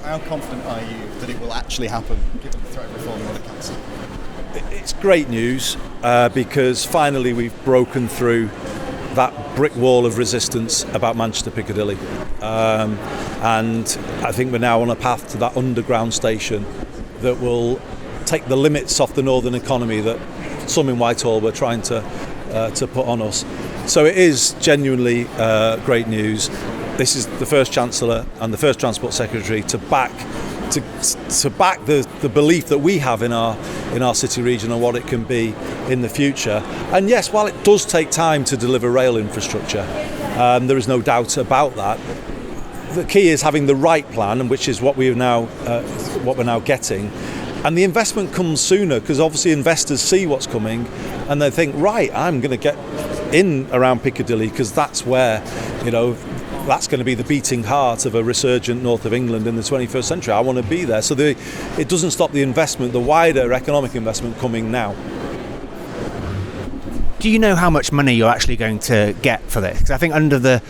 How confident are you that it will actually happen, given the threat of reform in the council? It's great news because finally we've broken through that brick wall of resistance about Manchester Piccadilly, and I think we're now on a path to that underground station that will take the limits off the northern economy that some in Whitehall were trying to put on us. So it is genuinely great news. This is the first Chancellor and the first Transport Secretary to back the belief that we have in our city region and what it can be in the future. And yes, while it does take time to deliver rail infrastructure, there is no doubt about that. The key is having the right plan, which is what we're now getting. And the investment comes sooner because obviously investors see what's coming and they think, right, I'm going to get in around Piccadilly because that's where, that's going to be the beating heart of a resurgent north of England in the 21st century. I want to be there. So it doesn't stop the investment, the wider economic investment coming now. Do you know how much money you're actually going to get for this? Because I think under the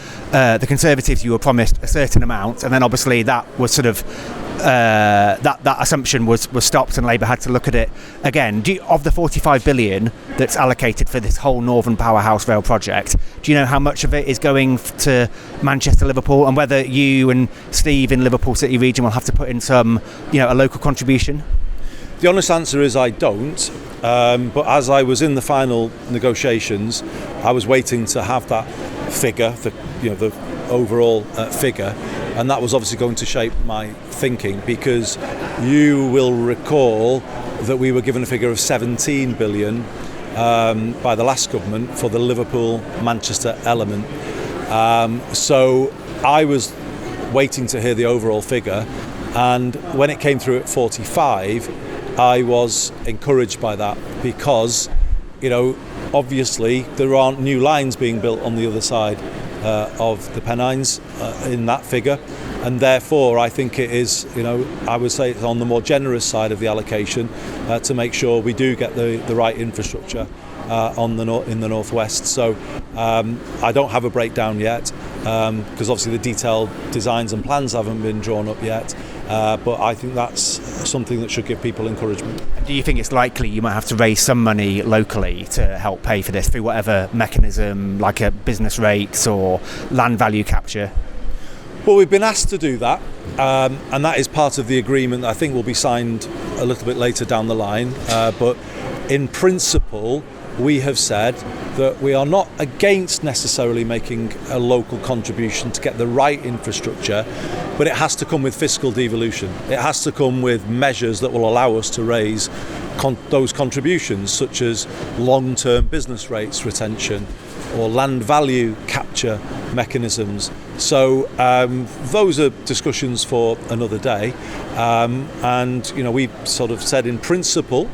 Conservatives you were promised a certain amount, and then obviously that was sort of that assumption was stopped, and Labour had to look at it again. Of the 45 billion that's allocated for this whole Northern Powerhouse Rail project, do you know how much of it is going to Manchester, Liverpool, and whether you and Steve in Liverpool City region will have to put in some, a local contribution? The honest answer is I don't. But as I was in the final negotiations, I was waiting to have that figure, the overall figure, and that was obviously going to shape my thinking, because you will recall that we were given a figure of 17 billion by the last government for the Liverpool-Manchester element. So I was waiting to hear the overall figure, and when it came through at 45, I was encouraged by that because, obviously there aren't new lines being built on the other side of the Pennines in that figure, and therefore I think it is, I would say it's on the more generous side of the allocation to make sure we do get the right infrastructure in the northwest. So I don't have a breakdown yet because obviously the detailed designs and plans haven't been drawn up yet. But I think that's something that should give people encouragement. Do you think it's likely you might have to raise some money locally to help pay for this through whatever mechanism, like a business rates or land value capture? Well, we've been asked to do that, and that is part of the agreement that I think will be signed a little bit later down the line. But in principle, we have said that we are not against necessarily making a local contribution to get the right infrastructure, but it has to come with fiscal devolution. It has to come with measures that will allow us to raise those contributions, such as long-term business rates retention or land value capture mechanisms. So those are discussions for another day, and we sort of said in principle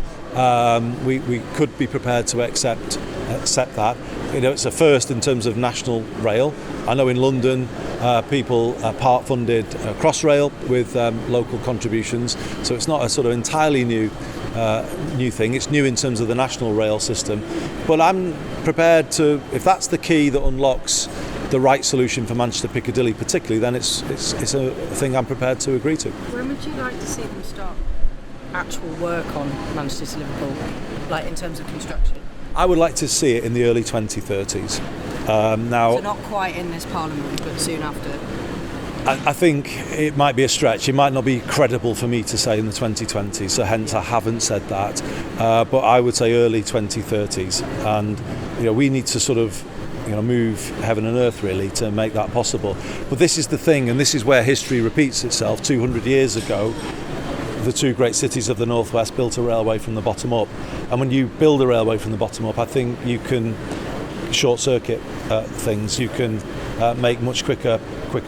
we could be prepared to accept that. It's a first in terms of national rail. I know in London people part funded Crossrail with local contributions, so it's not a sort of entirely new thing. It's new in terms of the national rail system, but I'm prepared to, if that's the key that unlocks the right solution for Manchester Piccadilly particularly, then it's a thing I'm prepared to agree to. When would you like to see them start actual work on Manchester to Liverpool, like in terms of construction? I would like to see it in the early 2030s. Now, so not quite in this Parliament, but soon after? I think it might be a stretch. It might not be credible for me to say in the 2020s, so hence I haven't said that. But I would say early 2030s. And we need to sort of move heaven and earth really to make that possible. But this is the thing, and this is where history repeats itself. 200 years ago, the two great cities of the northwest built a railway from the bottom up, and when you build a railway from the bottom up, I think you can short circuit things. You can make much quicker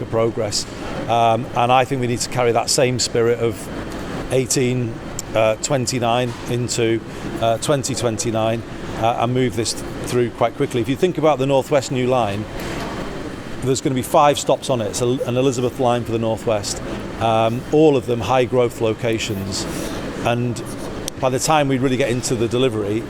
progress, and I think we need to carry that same spirit of 1829 into 2029 and move this through quite quickly. If you think about the Northwest New Line, there's going to be 5 stops on it. It's an Elizabeth line for the Northwest, all of them high growth locations, and by the time we really get into the delivery,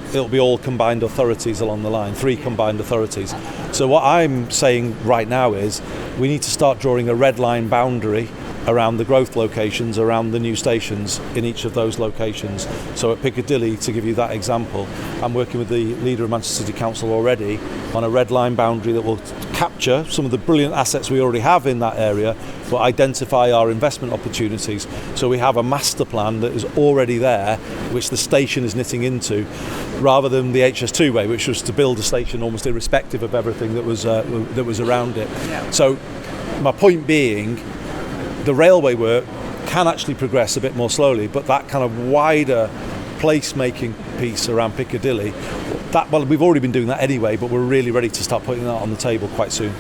it'll be all combined authorities along the line, 3 combined authorities. So what I'm saying right now is we need to start drawing a red line boundary around the growth locations, around the new stations in each of those locations. So at Piccadilly, to give you that example, I'm working with the leader of Manchester City Council already on a red line boundary that will capture some of the brilliant assets we already have in that area, but identify our investment opportunities. So we have a master plan that is already there, which the station is knitting into, rather than the HS2 way, which was to build a station almost irrespective of everything that was around it. Yeah. So my point being, the railway work can actually progress a bit more slowly, but that kind of wider place-making piece around Piccadilly, we've already been doing that anyway, but we're really ready to start putting that on the table quite soon.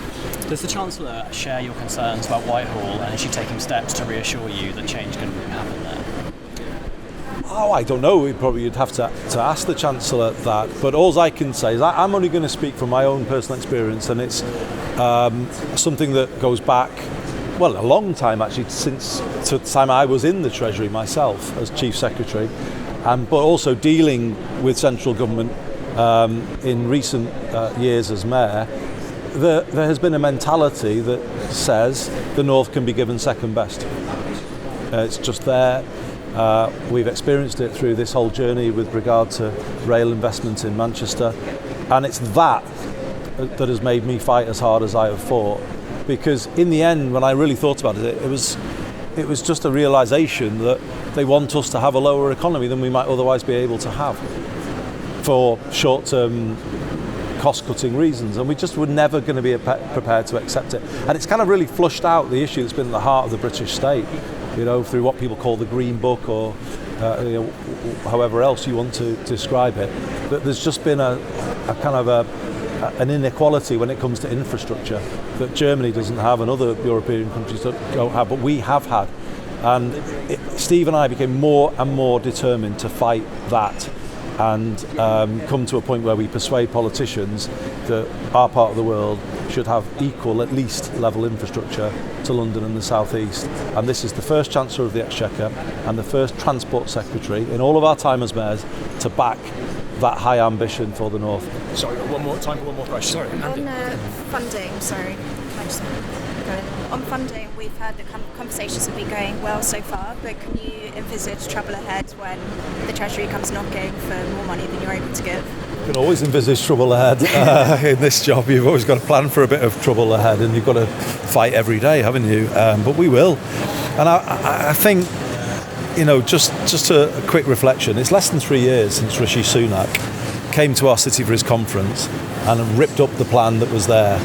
Does the Chancellor share your concerns about Whitehall, and is she taking steps to reassure you that change can happen there? Oh, I don't know. You'd have to ask the Chancellor that. But all I can say is I'm only going to speak from my own personal experience, and it's something that goes back, well, a long time actually, since the time I was in the Treasury myself as Chief Secretary, but also dealing with central government in recent years as Mayor. There has been a mentality that says the North can be given second best. It's just there. We've experienced it through this whole journey with regard to rail investment in Manchester, and it's that has made me fight as hard as I have fought, because in the end, when I really thought about it, it was just a realisation that they want us to have a lower economy than we might otherwise be able to have for short-term cost-cutting reasons, and we just were never going to be prepared to accept it. And it's kind of really flushed out the issue that's been at the heart of the British state, through what people call the Green Book, or however else you want to describe it. That there's just been a kind of an inequality when it comes to infrastructure that Germany doesn't have and other European countries don't have, but we have had. And Steve and I became more and more determined to fight that, and come to a point where we persuade politicians that our part of the world should have equal, at least level infrastructure to London and the South East. And this is the first Chancellor of the Exchequer and the first Transport Secretary in all of our time as mayors to back that high ambition for the North. Sorry, one more question. Sorry, Andy. On funding, can I just go in? On funding, we've heard that conversations have been going well so far, but can you envisage trouble ahead when the Treasury comes knocking for more money than you're able to give? You can always envisage trouble ahead in this job. You've always got to plan for a bit of trouble ahead, and you've got to fight every day, haven't you? But we will. And I think, just a quick reflection, it's less than 3 years since Rishi Sunak came to our city for his conference and ripped up the plan that was there.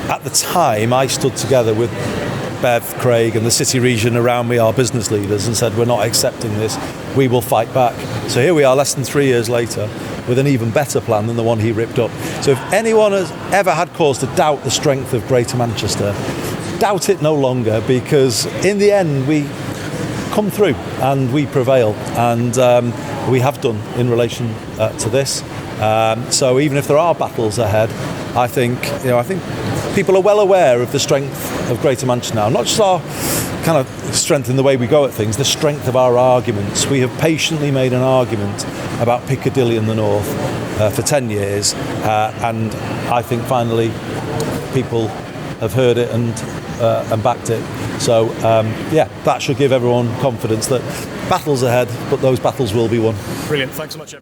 At the time, I stood together with Bev, Craig and the city region around me, our business leaders, and said, we're not accepting this, we will fight back. So here we are less than 3 years later with an even better plan than the one he ripped up. So if anyone has ever had cause to doubt the strength of Greater Manchester, doubt it no longer, because in the end we come through and we prevail, and we have done in relation to this. So even if there are battles ahead, I think people are well aware of the strength of Greater Manchester now, not just our kind of strength in the way we go at things, the strength of our arguments. We have patiently made an argument about Piccadilly in the North for 10 years, and I think finally people have heard it and backed it. So that should give everyone confidence that battles ahead, but those battles will be won. Brilliant. Thanks so much.